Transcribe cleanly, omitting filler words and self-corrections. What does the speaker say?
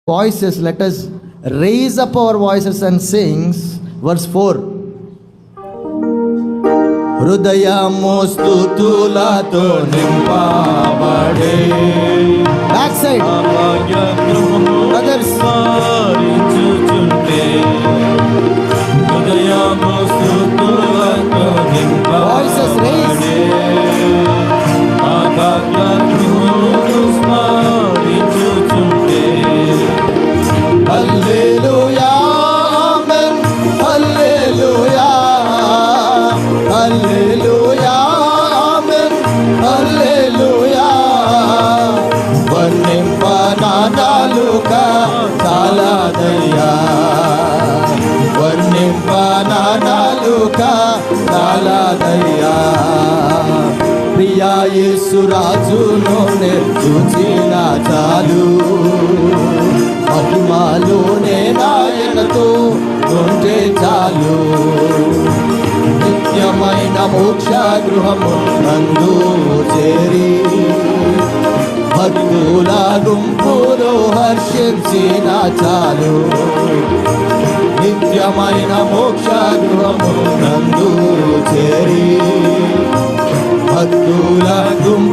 voices, let us raise up our voices and sings. Verse 4. హృదయము స్తుతులతో నింపబడే. Back side. Brothers. Voices raised. Hallelujah, amen. Hallelujah, hallelujah, amen. Hallelujah. వర్ణింపనాలుక చాలదయ్యా, వర్ణింపనాలుక చాలదయ్యా. Priya యేసు రాజును చూచిన చాలు, మహిమలోనే నాయనతో ఉంటే చాలు. నిత్యమైన మోక్ష గృహము నందు చేరి భక్తుల గుంపులో హర్షించిన చాలు. నిత్యమైన మోక్ష గృహము నందు చేరి భక్తుల గుంపు